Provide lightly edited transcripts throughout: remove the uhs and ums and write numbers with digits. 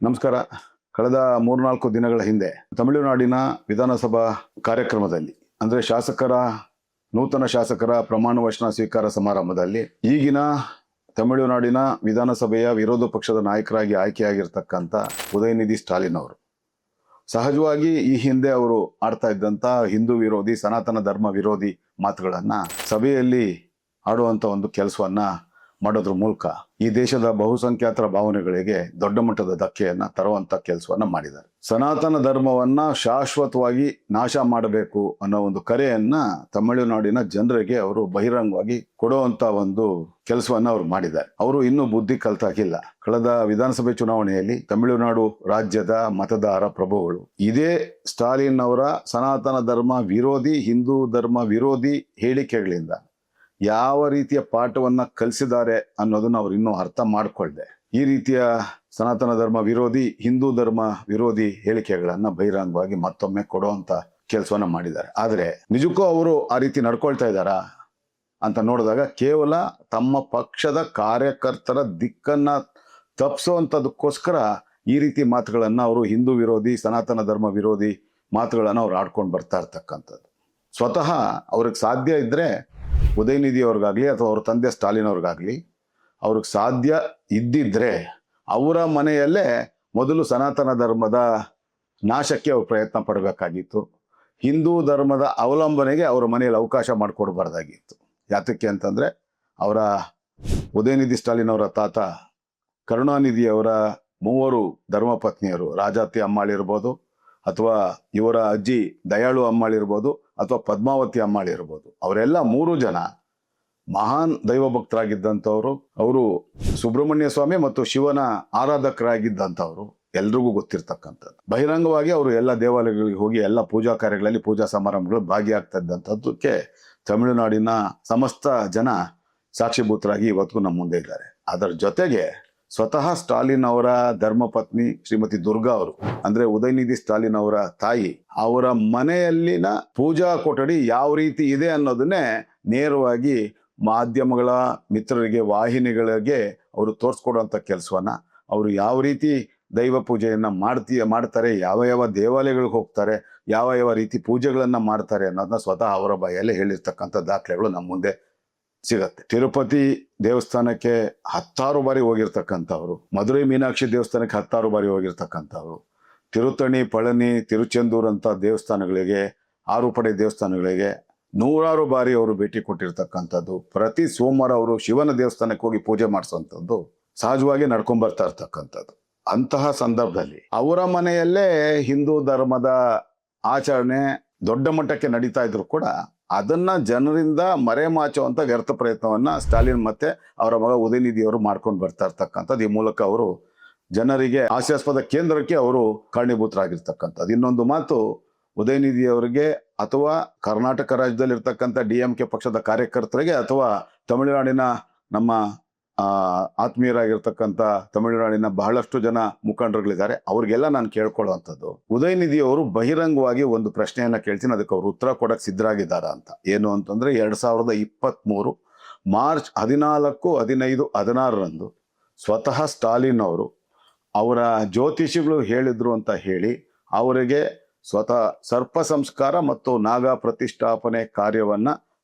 ನಮಸ್ಕಾರ. ಕಳೆದ 3-4 ದಿನಗಳ ಹಿಂದೆ ತಮಿಳುನಾಡಿನ ವಿಧಾನಸಭಾ ಕಾರ್ಯಕ್ರಮದಲ್ಲಿ ಅಂದರೆ ನೂತನ ಶಾಸಕರ ಪ್ರಮಾಣ ವಚನ ಸ್ವೀಕಾರ ಸಮಾರಂಭದಲ್ಲಿ ಈಗಿನ ತಮಿಳುನಾಡಿನ ವಿಧಾನಸಭೆಯ ವಿರೋಧ ಪಕ್ಷದ ನಾಯಕರಾಗಿ ಆಯ್ಕೆಯಾಗಿರ್ತಕ್ಕಂಥ ಉದಯನಿಧಿ ಸ್ಟಾಲಿನ್ ಅವರು ಸಹಜವಾಗಿ ಈ ಹಿಂದೆ ಅವರು ಆಡ್ತಾ ಇದ್ದಂಥ ಹಿಂದೂ ವಿರೋಧಿ, ಸನಾತನ ಧರ್ಮ ವಿರೋಧಿ ಮಾತುಗಳನ್ನು ಸಭೆಯಲ್ಲಿ ಆಡುವಂಥ ಒಂದು ಕೆಲಸವನ್ನ ಮಾಡೋದ್ರ ಮೂಲಕ ಈ ದೇಶದ ಬಹುಸಂಖ್ಯಾತರ ಭಾವನೆಗಳಿಗೆ ದೊಡ್ಡ ಮಟ್ಟದ ಧಕ್ಕೆಯನ್ನ ತರುವಂತ ಕೆಲಸವನ್ನ ಮಾಡಿದ್ದಾರೆ. ಸನಾತನ ಧರ್ಮವನ್ನ ಶಾಶ್ವತವಾಗಿ ನಾಶ ಮಾಡಬೇಕು ಅನ್ನೋ ಒಂದು ಕರೆಯನ್ನ ತಮಿಳುನಾಡಿನ ಜನರಿಗೆ ಅವರು ಬಹಿರಂಗವಾಗಿ ಕೊಡುವಂತ ಒಂದು ಕೆಲಸವನ್ನ ಅವರು ಮಾಡಿದ್ದಾರೆ. ಅವರು ಇನ್ನೂ ಬುದ್ಧಿ ಕಲ್ತಾಗಿಲ್ಲ. ಕಳೆದ ವಿಧಾನಸಭೆ ಚುನಾವಣೆಯಲ್ಲಿ ತಮಿಳುನಾಡು ರಾಜ್ಯದ ಮತದಾರ ಪ್ರಭುಗಳು ಇದೇ ಸ್ಟಾಲಿನ್ ಅವರ ಸನಾತನ ಧರ್ಮ ವಿರೋಧಿ, ಹಿಂದೂ ಧರ್ಮ ವಿರೋಧಿ ಹೇಳಿಕೆಗಳಿಂದ ಯಾವ ರೀತಿಯ ಪಾಠವನ್ನ ಕಲಿಸಿದ್ದಾರೆ ಅನ್ನೋದನ್ನ ಅವ್ರು ಇನ್ನೂ ಅರ್ಥ ಮಾಡ್ಕೊಳ್ದೆ ಈ ರೀತಿಯ ಸನಾತನ ಧರ್ಮ ವಿರೋಧಿ, ಹಿಂದೂ ಧರ್ಮ ವಿರೋಧಿ ಹೇಳಿಕೆಗಳನ್ನ ಬಹಿರಂಗವಾಗಿ ಮತ್ತೊಮ್ಮೆ ಕೊಡುವಂತ ಕೆಲಸವನ್ನ ಮಾಡಿದ್ದಾರೆ. ಆದ್ರೆ ನಿಜಕ್ಕೂ ಅವರು ಆ ರೀತಿ ನಡ್ಕೊಳ್ತಾ ಇದ್ದಾರಾ ಅಂತ ನೋಡಿದಾಗ ಕೇವಲ ತಮ್ಮ ಪಕ್ಷದ ಕಾರ್ಯಕರ್ತರ ದಿಕ್ಕನ್ನ ತಪ್ಪಿಸುವಂತದಕ್ಕೋಸ್ಕರ ಈ ರೀತಿ ಮಾತುಗಳನ್ನ ಅವರು ಹಿಂದೂ ವಿರೋಧಿ, ಸನಾತನ ಧರ್ಮ ವಿರೋಧಿ ಮಾತುಗಳನ್ನ ಅವ್ರು ಆಡ್ಕೊಂಡು ಬರ್ತಾ ಇರ್ತಕ್ಕಂಥದ್ದು. ಸ್ವತಃ ಅವ್ರಿಗೆ ಸಾಧ್ಯ ಇದ್ರೆ ಉದಯನಿಧಿ ಅವ್ರಿಗಾಗ್ಲಿ ಅಥವಾ ಅವ್ರ ತಂದೆ ಸ್ಟಾಲಿನ್ ಅವ್ರಿಗಾಗ್ಲಿ ಅವ್ರಿಗೆ ಸಾಧ್ಯ ಇದ್ದಿದ್ರೆ ಅವರ ಮನೆಯಲ್ಲೇ ಮೊದಲು ಸನಾತನ ಧರ್ಮದ ನಾಶಕ್ಕೆ ಅವ್ರು ಪ್ರಯತ್ನ ಪಡಬೇಕಾಗಿತ್ತು. ಹಿಂದೂ ಧರ್ಮದ ಅವಲಂಬನೆಗೆ ಅವರ ಮನೆಯಲ್ಲಿ ಅವಕಾಶ ಮಾಡಿಕೊಡ್ಬಾರ್ದಾಗಿತ್ತು. ಯಾತಕ್ಕೆ ಅಂತಂದ್ರೆ ಅವರ ಉದಯನಿಧಿ ಸ್ಟಾಲಿನ್ ಅವರ ತಾತ ಕರುಣಾನಿಧಿ ಅವರ 3 ಧರ್ಮಪತ್ನಿಯರು, ರಾಜಾತಿ ಅಮ್ಮಾಳ್ ಇರ್ಬೋದು, ಅಥವಾ ಇವರ ಅಜ್ಜಿ ದಯಾಳು ಅಮ್ಮಾಳ್ ಇರ್ಬೋದು, ಅಥವಾ ಪದ್ಮಾವತಿ ಅಮ್ಮಾಳ್ ಇರ್ಬೋದು, ಅವರೆಲ್ಲ 3 ಜನ ಮಹಾನ್ ದೈವ ಭಕ್ತರಾಗಿದ್ದಂಥವ್ರು. ಅವರು ಸುಬ್ರಹ್ಮಣ್ಯ ಸ್ವಾಮಿ ಮತ್ತು ಶಿವನ ಆರಾಧಕರಾಗಿದ್ದಂಥವ್ರು, ಎಲ್ರಿಗೂ ಗೊತ್ತಿರ್ತಕ್ಕಂಥದ್ದು. ಬಹಿರಂಗವಾಗಿ ಅವರು ಎಲ್ಲ ದೇವಾಲಯಗಳಿಗೆ ಹೋಗಿ ಎಲ್ಲ ಪೂಜಾ ಕಾರ್ಯಗಳಲ್ಲಿ, ಪೂಜಾ ಸಮಾರಂಭಗಳು ಭಾಗಿಯಾಗ್ತಾ ಇದ್ದಂಥದ್ದಕ್ಕೆ ತಮಿಳುನಾಡಿನ ಸಮಸ್ತ ಜನ ಸಾಕ್ಷಿಭೂತರಾಗಿ ಇವತ್ತು ನಮ್ಮ ಮುಂದೆ ಇದ್ದಾರೆ. ಅದರ ಜೊತೆಗೆ ಸ್ವತಃ ಸ್ಟಾಲಿನ್ ಅವರ ಧರ್ಮಪತ್ನಿ ಶ್ರೀಮತಿ ದುರ್ಗಾ ಅವರು, ಅಂದ್ರೆ ಉದಯನಿಧಿ ಸ್ಟಾಲಿನ್ ಅವರ ತಾಯಿ, ಅವರ ಮನೆಯಲ್ಲಿನ ಪೂಜಾ ಕೊಠಡಿ ಯಾವ ರೀತಿ ಇದೆ ಅನ್ನೋದನ್ನೇ ನೇರವಾಗಿ ಮಾಧ್ಯಮಗಳ ಮಿತ್ರರಿಗೆ, ವಾಹಿನಿಗಳಿಗೆ ಅವರು ತೋರಿಸ್ಕೊಡುವಂತ ಕೆಲಸವನ್ನ, ಅವರು ಯಾವ ರೀತಿ ದೈವ ಪೂಜೆಯನ್ನ ಮಾಡ್ತಾರೆ, ಯಾವ ದೇವಾಲಯಗಳಿಗೆ ಹೋಗ್ತಾರೆ, ಯಾವ ರೀತಿ ಪೂಜೆಗಳನ್ನ ಮಾಡ್ತಾರೆ ಅನ್ನೋದನ್ನ ಸ್ವತಃ ಅವರ ಬಾಯಲ್ಲಿ ಹೇಳಿರ್ತಕ್ಕಂಥ ದಾಖಲೆಗಳು ನಮ್ಮ ಮುಂದೆ ಸಿಗತ್ತೆ. ತಿರುಪತಿ ದೇವಸ್ಥಾನಕ್ಕೆ 10 ಬಾರಿ ಹೋಗಿರ್ತಕ್ಕಂಥವ್ರು, ಮಧುರೈ ಮೀನಾಕ್ಷಿ ದೇವಸ್ಥಾನಕ್ಕೆ 10 ಬಾರಿ ಹೋಗಿರ್ತಕ್ಕಂಥವ್ರು, ತಿರುತ್ತಣಿ, ಪಳನಿ, ತಿರುಚೆಂದೂರ್ ಅಂತ ದೇವಸ್ಥಾನಗಳಿಗೆ, ಆರುಪಡೆ ದೇವಸ್ಥಾನಗಳಿಗೆ 100 ಬಾರಿ ಅವರು ಭೇಟಿ ಕೊಟ್ಟಿರ್ತಕ್ಕಂಥದ್ದು. ಪ್ರತಿ ಸೋಮವಾರ ಅವರು ಶಿವನ ದೇವಸ್ಥಾನಕ್ಕೆ ಹೋಗಿ ಪೂಜೆ ಮಾಡಿಸುವಂಥದ್ದು ಸಹಜವಾಗಿ ನಡ್ಕೊಂಡ್ ಬರ್ತಾ ಇರ್ತಕ್ಕಂಥದ್ದು. ಅಂತಹ ಸಂದರ್ಭದಲ್ಲಿ ಅವರ ಮನೆಯಲ್ಲೇ ಹಿಂದೂ ಧರ್ಮದ ಆಚರಣೆ ದೊಡ್ಡ ಮಟ್ಟಕ್ಕೆ ನಡೀತಾ ಇದ್ರು ಕೂಡ ಅದನ್ನ ಜನರಿಂದ ಮರೆಮಾಚುವಂತ ವ್ಯರ್ಥ ಪ್ರಯತ್ನವನ್ನ ಸ್ಟಾಲಿನ್ ಮತ್ತೆ ಅವರ ಮಗ ಉದಯನಿಧಿ ಅವರು ಮಾಡ್ಕೊಂಡು ಬರ್ತಾ ಇರ್ತಕ್ಕಂಥದ್ದು. ಈ ಮೂಲಕ ಅವರು ಜನರಿಗೆ ಹಾಸ್ಯಾಸ್ಪದ ಕೇಂದ್ರಕ್ಕೆ ಅವರು ಕಾರಣೀಭೂತರಾಗಿರ್ತಕ್ಕಂಥದ್ದು. ಇನ್ನೊಂದು ಮಾತು, ಉದಯನಿಧಿ ಅವರಿಗೆ ಅಥವಾ ಕರ್ನಾಟಕ ರಾಜ್ಯದಲ್ಲಿ ಇರ್ತಕ್ಕಂಥ DMK ಪಕ್ಷದ ಕಾರ್ಯಕರ್ತರಿಗೆ ಅಥವಾ ತಮಿಳುನಾಡಿನ ನಮ್ಮ ಆತ್ಮೀಯರಾಗಿರ್ತಕ್ಕಂಥ ತಮಿಳುನಾಡಿನ ಬಹಳಷ್ಟು ಜನ ಮುಖಂಡರುಗಳಿದ್ದಾರೆ, ಅವ್ರಿಗೆಲ್ಲ ನಾನು ಕೇಳ್ಕೊಳ್ಳುವಂಥದ್ದು, ಉದಯನಿಧಿ ಅವರು ಬಹಿರಂಗವಾಗಿ ಒಂದು ಪ್ರಶ್ನೆಯನ್ನ ಕೇಳ್ತೀನಿ, ಅದಕ್ಕೆ ಅವರು ಉತ್ತರ ಕೊಡಕ್ ಸಿದ್ಧರಾಗಿದ್ದಾರಾ ಅಂತ. ಏನು ಅಂತಂದ್ರೆ 2023 ಮಾರ್ಚ್ 14, 15, 16ರಂದು ಸ್ವತಃ ಸ್ಟಾಲಿನ್ ಅವರು ಅವರ ಜ್ಯೋತಿಷಿಗಳು ಹೇಳಿದ್ರು ಅಂತ ಹೇಳಿ ಅವರಿಗೆ ಸ್ವತಃ ಸರ್ಪ ಸಂಸ್ಕಾರ ಮತ್ತು ನಾಗ ಪ್ರತಿಷ್ಠಾಪನೆ ಕಾರ್ಯವನ್ನ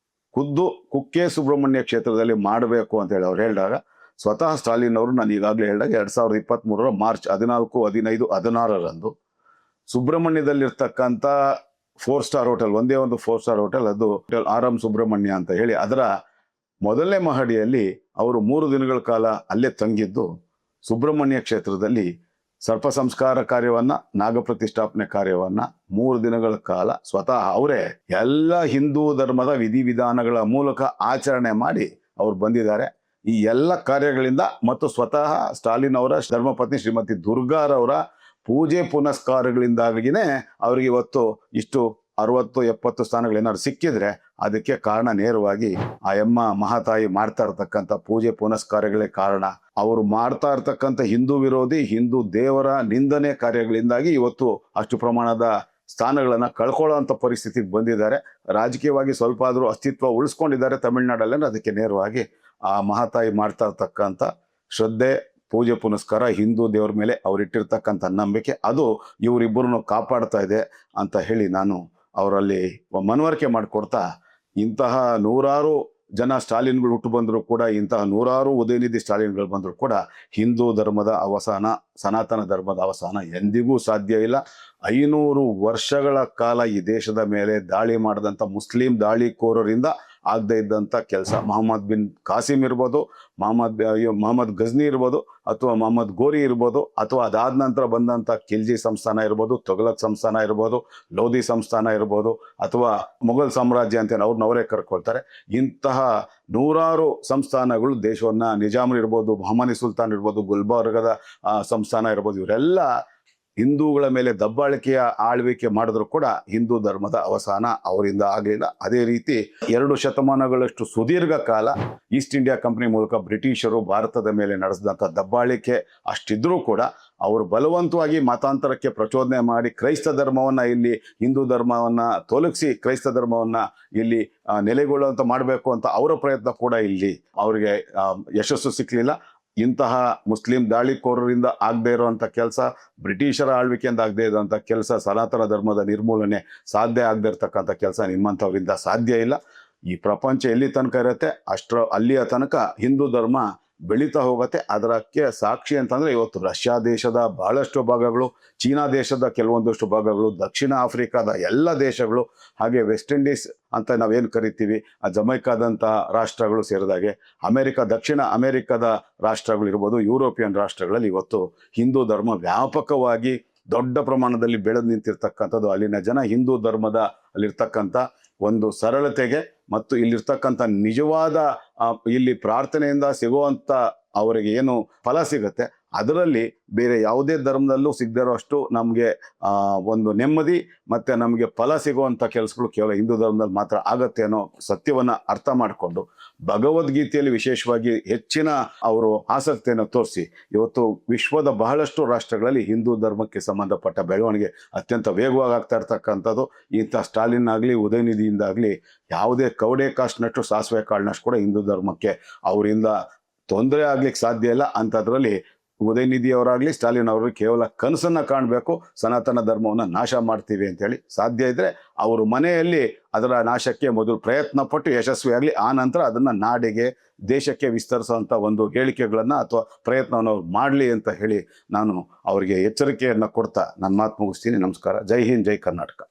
ಖುದ್ದು ಕುಕ್ಕೆ ಸುಬ್ರಹ್ಮಣ್ಯ ಕ್ಷೇತ್ರದಲ್ಲಿ ಮಾಡಬೇಕು ಅಂತ ಹೇಳಿ ಅವ್ರು ಹೇಳಿದಾಗ ಸ್ವತಃ ಸ್ಟಾಲಿನ್ ಅವರು, ನಾನು ಈಗಾಗಲೇ ಹೇಳಿದಾಗ 2023 ಮಾರ್ಚ್ 14, 15, 16ರಂದು ಸುಬ್ರಹ್ಮಣ್ಯದಲ್ಲಿರ್ತಕ್ಕಂಥ 4 ಸ್ಟಾರ್ ಹೋಟೆಲ್, ಒಂದೇ ಒಂದು 4 ಸ್ಟಾರ್ ಹೋಟೆಲ್, ಅದು ಹೋಟೆಲ್ RM ಸುಬ್ರಹ್ಮಣ್ಯ ಅಂತ ಹೇಳಿ, ಅದರ ಮೊದಲನೇ ಮಹಡಿಯಲ್ಲಿ ಅವರು 3 ದಿನಗಳ ಕಾಲ ಅಲ್ಲೇ ತಂಗಿದ್ದು ಸುಬ್ರಹ್ಮಣ್ಯ ಕ್ಷೇತ್ರದಲ್ಲಿ ಸರ್ಪ ಸಂಸ್ಕಾರ ಕಾರ್ಯವನ್ನ, ನಾಗ ಪ್ರತಿಷ್ಠಾಪನೆ ಕಾರ್ಯವನ್ನ 3 ದಿನಗಳ ಕಾಲ ಸ್ವತಃ ಅವರೇ ಎಲ್ಲ ಹಿಂದೂ ಧರ್ಮದ ವಿಧಿವಿಧಾನಗಳ ಮೂಲಕ ಆಚರಣೆ ಮಾಡಿ ಅವ್ರು ಬಂದಿದ್ದಾರೆ. ಈ ಎಲ್ಲ ಕಾರ್ಯಗಳಿಂದ ಮತ್ತು ಸ್ವತಃ ಸ್ಟಾಲಿನ್ ಅವರ ಧರ್ಮಪತ್ನಿ ಶ್ರೀಮತಿ ದುರ್ಗಾರವರ ಪೂಜೆ ಪುನಸ್ಕಾರಗಳಿಂದಾಗಿನೇ ಅವ್ರಿಗೆ ಇವತ್ತು ಇಷ್ಟು 60-70 ಸ್ಥಾನಗಳೇನಾದ್ರು ಸಿಕ್ಕಿದ್ರೆ ಅದಕ್ಕೆ ಕಾರಣ ನೇರವಾಗಿ ಆ ಮಹಾತಾಯಿ ಮಾಡ್ತಾ ಇರ್ತಕ್ಕಂಥ ಪೂಜೆ ಪುನಸ್ಕಾರಗಳೇ ಕಾರಣ. ಅವರು ಮಾಡ್ತಾ ಇರ್ತಕ್ಕಂಥ ಹಿಂದೂ ವಿರೋಧಿ, ಹಿಂದೂ ದೇವರ ನಿಂದನೆ ಕಾರ್ಯಗಳಿಂದಾಗಿ ಇವತ್ತು ಅಷ್ಟು ಪ್ರಮಾಣದ ಸ್ಥಾನಗಳನ್ನ ಕಳ್ಕೊಳ್ಳೋ ಅಂತ ಪರಿಸ್ಥಿತಿಗೆ ಬಂದಿದ್ದಾರೆ. ರಾಜಕೀಯವಾಗಿ ಸ್ವಲ್ಪ ಆದ್ರೂ ಅಸ್ತಿತ್ವ ಉಳಿಸ್ಕೊಂಡಿದ್ದಾರೆ ತಮಿಳುನಾಡಲ್ಲಿ. ಅದಕ್ಕೆ ನೇರವಾಗಿ ಆ ಮಹಾತಾಯಿ ಮಾಡ್ತಾ ಇರ್ತಕ್ಕಂಥ ಶ್ರದ್ಧೆ, ಪೂಜೆ ಪುನಸ್ಕಾರ ಹಿಂದೂ ದೇವ್ರ ಮೇಲೆ ಅವರಿಟ್ಟಿರ್ತಕ್ಕಂಥ ನಂಬಿಕೆ ಅದು ಇವರಿಬ್ಬರನ್ನು ಕಾಪಾಡ್ತಾ ಇದೆ ಅಂತ ಹೇಳಿ ನಾನು ಅವರಲ್ಲಿ ಮನವರಿಕೆ ಮಾಡಿಕೊಡ್ತಾ, ಇಂತಹ ನೂರಾರು ಜನ ಸ್ಟಾಲಿನ್ಗಳು ಹುಟ್ಟು ಬಂದರೂ ಕೂಡ, ಇಂತಹ ನೂರಾರು ಉದಯನಿಧಿ ಸ್ಟಾಲಿನ್ಗಳು ಬಂದರೂ ಕೂಡ ಹಿಂದೂ ಧರ್ಮದ ಅವಸಾನ, ಸನಾತನ ಧರ್ಮದ ಅವಸಾನ ಎಂದಿಗೂ ಸಾಧ್ಯ ಇಲ್ಲ. 500 ವರ್ಷಗಳ ಕಾಲ ಈ ದೇಶದ ಮೇಲೆ ದಾಳಿ ಮಾಡಿದಂಥ ಮುಸ್ಲಿಂ ದಾಳಿಕೋರರಿಂದ ಆಗದೆ ಇದ್ದಂಥ ಕೆಲಸ, ಮೊಹಮ್ಮದ್ ಬಿನ್ ಕಾಸಿಂ ಇರ್ಬೋದು, ಮೊಹಮ್ಮದ್ ಗಜ್ನಿ ಇರ್ಬೋದು, ಅಥವಾ ಮೊಹಮ್ಮದ್ ಗೋರಿ ಇರ್ಬೋದು, ಅಥವಾ ಅದಾದ ನಂತರ ಬಂದಂಥ ಖಿಲ್ಜಿ ಸಂಸ್ಥಾನ ಇರ್ಬೋದು, ತೊಗಲಕ್ ಸಂಸ್ಥಾನ ಇರ್ಬೋದು, ಲೋಧಿ ಸಂಸ್ಥಾನ ಇರ್ಬೋದು, ಅಥವಾ ಮೊಘಲ್ ಸಾಮ್ರಾಜ್ಯ ಅಂತ ಅವ್ರನ್ನವರೇ ಕರ್ಕೊಳ್ತಾರೆ. ಇಂತಹ ನೂರಾರು ಸಂಸ್ಥಾನಗಳು ದೇಶವನ್ನು, ನಿಜಾಮರು ಇರ್ಬೋದು, ಬಹಮನಿ ಸುಲ್ತಾನ್ ಇರ್ಬೋದು, ಗುಲ್ಬರ್ಗದ ಸಂಸ್ಥಾನ ಇರ್ಬೋದು, ಇವರೆಲ್ಲ ಹಿಂದೂಗಳ ಮೇಲೆ ದಬ್ಬಾಳಿಕೆಯ ಆಳ್ವಿಕೆ ಮಾಡಿದ್ರು ಕೂಡ ಹಿಂದೂ ಧರ್ಮದ ಅವಸಾನ ಅವರಿಂದ ಆಗಲಿಲ್ಲ. ಅದೇ ರೀತಿ 2 ಶತಮಾನಗಳಷ್ಟು ಸುದೀರ್ಘ ಕಾಲ ಈಸ್ಟ್ ಇಂಡಿಯಾ ಕಂಪನಿ ಮೂಲಕ ಬ್ರಿಟಿಷರು ಭಾರತದ ಮೇಲೆ ನಡೆಸಿದಂಥ ದಬ್ಬಾಳಿಕೆ ಅಷ್ಟಿದ್ರೂ ಕೂಡ ಅವರು ಬಲವಂತವಾಗಿ ಮತಾಂತರಕ್ಕೆ ಪ್ರಚೋದನೆ ಮಾಡಿ ಕ್ರೈಸ್ತ ಧರ್ಮವನ್ನು ಇಲ್ಲಿ ಹಿಂದೂ ಧರ್ಮವನ್ನು ತೊಲಗಿಸಿ ಕ್ರೈಸ್ತ ಧರ್ಮವನ್ನು ಇಲ್ಲಿ ನೆಲೆಗೊಳ್ಳುವಂತ ಮಾಡಬೇಕು ಅಂತ ಅವರ ಪ್ರಯತ್ನ ಕೂಡ ಇಲ್ಲಿ ಅವರಿಗೆ ಯಶಸ್ಸು ಸಿಕ್ಕಲಿಲ್ಲ. ಇಂತಹ ಮುಸ್ಲಿಂ ದಾಳಿಕೋರರಿಂದ ಆಗದೆ ಇರುವಂಥ ಕೆಲಸ, ಬ್ರಿಟಿಷರ ಆಳ್ವಿಕೆಯಿಂದ ಆಗದೆ ಇರುವಂಥ ಕೆಲಸ, ಸನಾತನ ಧರ್ಮದ ನಿರ್ಮೂಲನೆ ಸಾಧ್ಯ ಆಗದೆ ಇರ್ತಕ್ಕಂಥ ಕೆಲಸ ನಿಮ್ಮಂಥವರಿಂದ ಸಾಧ್ಯ ಇಲ್ಲ. ಈ ಪ್ರಪಂಚ ಎಲ್ಲಿ ತನಕ ಇರುತ್ತೆ ಅಲ್ಲಿಯ ತನಕ ಹಿಂದೂ ಧರ್ಮ ಬೆಳೀತಾ ಹೋಗುತ್ತೆ. ಅದಕ್ಕೆ ಸಾಕ್ಷಿ ಅಂತಂದರೆ ಇವತ್ತು ರಷ್ಯಾ ದೇಶದ ಬಹಳಷ್ಟು ಭಾಗಗಳು, ಚೀನಾ ದೇಶದ ಕೆಲವೊಂದಷ್ಟು ಭಾಗಗಳು, ದಕ್ಷಿಣ ಆಫ್ರಿಕಾದ ಎಲ್ಲ ದೇಶಗಳು, ಹಾಗೆ ವೆಸ್ಟ್ ಇಂಡೀಸ್ ಅಂತ ನಾವೇನು ಕರಿತೀವಿ ಆ ಜಮೈಕಾದಂಥ ರಾಷ್ಟ್ರಗಳು ಸೇರಿದಾಗೆ ದಕ್ಷಿಣ ಅಮೆರಿಕದ ರಾಷ್ಟ್ರಗಳು ಇರ್ಬೋದು, ಯುರೋಪಿಯನ್ ರಾಷ್ಟ್ರಗಳಲ್ಲಿ ಇವತ್ತು ಹಿಂದೂ ಧರ್ಮ ವ್ಯಾಪಕವಾಗಿ ದೊಡ್ಡ ಪ್ರಮಾಣದಲ್ಲಿ ಬೆಳೆದು ನಿಂತಿರ್ತಕ್ಕಂಥದ್ದು. ಅಲ್ಲಿನ ಜನ ಹಿಂದೂ ಧರ್ಮದ ಅಲ್ಲಿರ್ತಕ್ಕಂಥ ಒಂದು ಸರಳತೆಗೆ ಮತ್ತು ಇಲ್ಲಿರ್ತಕ್ಕಂಥ ನಿಜವಾದ ಇಲ್ಲಿ ಪ್ರಾರ್ಥನೆಯಿಂದ ಸಿಗುವಂಥ ಅವರಿಗೆ ಏನು ಫಲ ಸಿಗುತ್ತೆ ಅದರಲ್ಲಿ ಬೇರೆ ಯಾವುದೇ ಧರ್ಮದಲ್ಲೂ ಸಿಗದಿರೋಷ್ಟು ನಮಗೆ ಒಂದು ನೆಮ್ಮದಿ ಮತ್ತು ನಮಗೆ ಫಲ ಸಿಗುವಂಥ ಕೆಲಸಗಳು ಕೇವಲ ಹಿಂದೂ ಧರ್ಮದಲ್ಲಿ ಮಾತ್ರ ಆಗತ್ತೆ ಅನ್ನೋ ಸತ್ಯವನ್ನು ಅರ್ಥ ಮಾಡಿಕೊಂಡು ಭಗವದ್ಗೀತೆಯಲ್ಲಿ ವಿಶೇಷವಾಗಿ ಹೆಚ್ಚಿನ ಅವರು ಆಸಕ್ತಿಯನ್ನು ತೋರಿಸಿ ಇವತ್ತು ವಿಶ್ವದ ಬಹಳಷ್ಟು ರಾಷ್ಟ್ರಗಳಲ್ಲಿ ಹಿಂದೂ ಧರ್ಮಕ್ಕೆ ಸಂಬಂಧಪಟ್ಟ ಬೆಳವಣಿಗೆ ಅತ್ಯಂತ ವೇಗವಾಗಿ ಆಗ್ತಾ ಇರ್ತಕ್ಕಂಥದ್ದು. ಇಂಥ ಸ್ಟಾಲಿನ್ ಆಗಲಿ ಉದಯನಿಧಿಯಿಂದಾಗಲಿ ಯಾವುದೇ ಕವಡೆ ಕಾಸ್ಟ್ನಷ್ಟು ಸಾಸಿವೆ ಕಾಳಿನಷ್ಟು ಕೂಡ ಹಿಂದೂ ಧರ್ಮಕ್ಕೆ ಅವರಿಂದ ತೊಂದರೆ ಆಗ್ಲಿಕ್ಕೆ ಸಾಧ್ಯ ಇಲ್ಲ. ಅಂಥದ್ರಲ್ಲಿ ಉದಯನಿಧಿಯವರಾಗಲಿ ಸ್ಟಾಲಿನ್ ಅವರು ಕೇವಲ ಕನಸನ್ನು ಕಾಣಬೇಕು, ಸನಾತನ ಧರ್ಮವನ್ನು ನಾಶ ಮಾಡ್ತೀವಿ ಅಂತೇಳಿ. ಸಾಧ್ಯ ಇದ್ದರೆ ಅವರು ಮನೆಯಲ್ಲಿ ಅದರ ನಾಶಕ್ಕೆ ಮೊದಲು ಪ್ರಯತ್ನ ಪಟ್ಟು ಯಶಸ್ವಿಯಾಗಲಿ, ಆ ನಂತರ ಅದನ್ನು ನಾಡಿಗೆ ದೇಶಕ್ಕೆ ವಿಸ್ತರಿಸುವಂಥ ಒಂದು ಹೇಳಿಕೆಗಳನ್ನು ಅಥವಾ ಪ್ರಯತ್ನವನ್ನು ಅವ್ರು ಮಾಡಲಿ ಅಂತ ಹೇಳಿ ನಾನು ಅವರಿಗೆ ಎಚ್ಚರಿಕೆಯನ್ನು ಕೊಡ್ತಾ ನನ್ನ ಮಾತು ಮುಗಿಸ್ತೀನಿ. ನಮಸ್ಕಾರ. ಜೈ ಹಿಂದ್, ಜೈ ಕರ್ನಾಟಕ.